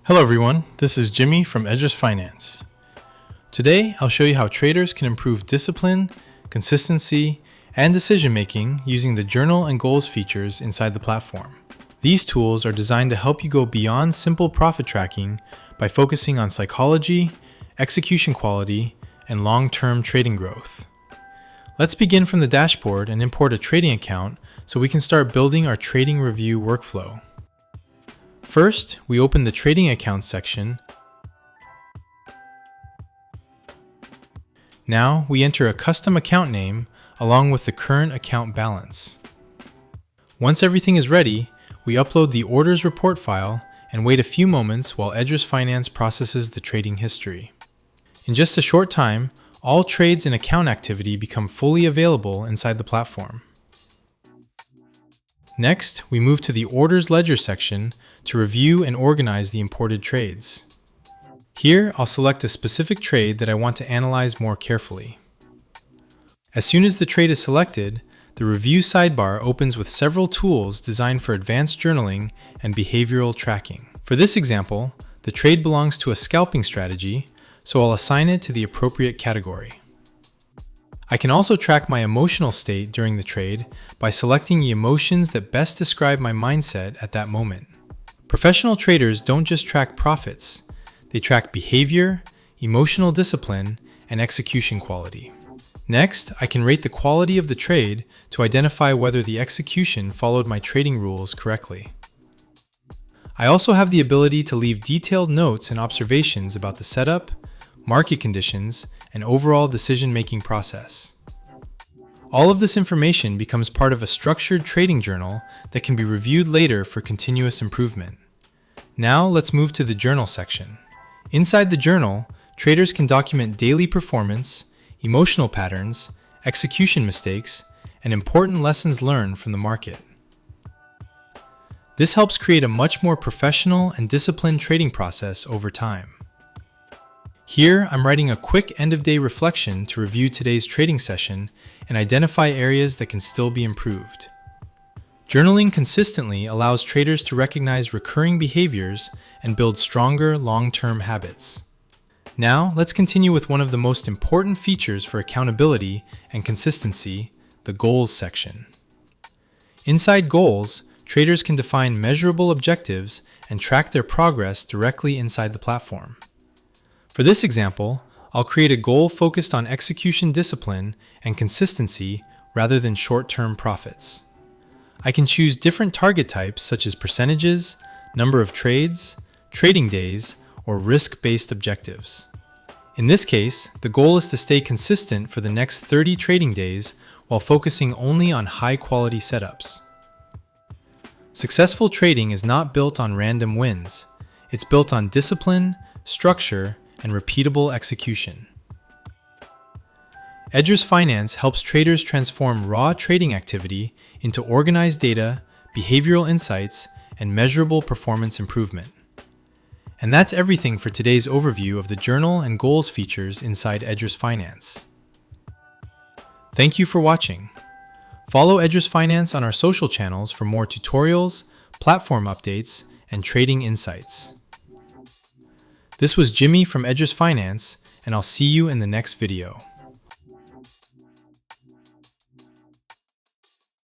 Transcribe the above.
Hello everyone, this is Jimmy from EdrisFinance. Today I'll show you how traders can improve discipline, consistency, and decision making using the Journal and Goals features inside the platform. These tools are designed to help you go beyond simple profit tracking by focusing on psychology, execution quality, and long-term trading growth. Let's begin from the dashboard and import a trading account so we can start building our trading review workflow. First, we open the Trading Accounts section. Now, we enter a custom account name along with the current account balance. Once everything is ready, we upload the orders report file and wait a few moments while EdrisFinance processes the trading history. In just a short time, all trades and account activity become fully available inside the platform. Next, we move to the Orders Ledger section to review and organize the imported trades. Here, I'll select a specific trade that I want to analyze more carefully. As soon as the trade is selected, the Review sidebar opens with several tools designed for advanced journaling and behavioral tracking. For this example, the trade belongs to a scalping strategy, so I'll assign it to the appropriate category. I can also track my emotional state during the trade by selecting the emotions that best describe my mindset at that moment. Professional traders don't just track profits, they track behavior, emotional discipline, and execution quality. Next, I can rate the quality of the trade to identify whether the execution followed my trading rules correctly. I also have the ability to leave detailed notes and observations about the setup, market conditions, and overall decision-making process. All of this information becomes part of a structured trading journal that can be reviewed later for continuous improvement. Now let's move to the Journal section. Inside the journal, traders can document daily performance, emotional patterns, execution mistakes, and important lessons learned from the market. This helps create a much more professional and disciplined trading process over time. Here, I'm writing a quick end-of-day reflection to review today's trading session and identify areas that can still be improved. Journaling consistently allows traders to recognize recurring behaviors and build stronger long-term habits. Now, let's continue with one of the most important features for accountability and consistency, the Goals section. Inside Goals, traders can define measurable objectives and track their progress directly inside the platform. For this example, I'll create a goal focused on execution discipline and consistency rather than short-term profits. I can choose different target types such as percentages, number of trades, trading days, or risk-based objectives. In this case, the goal is to stay consistent for the next 30 trading days while focusing only on high-quality setups. Successful trading is not built on random wins. It's built on discipline, structure, and repeatable execution. EdrisFinance helps traders transform raw trading activity into organized data, behavioral insights, and measurable performance improvement. And that's everything for today's overview of the Journal and Goals features inside EdrisFinance. Thank you for watching. Follow EdrisFinance on our social channels for more tutorials, platform updates, and trading insights. This was Jimmy from EdrisFinance, and I'll see you in the next video.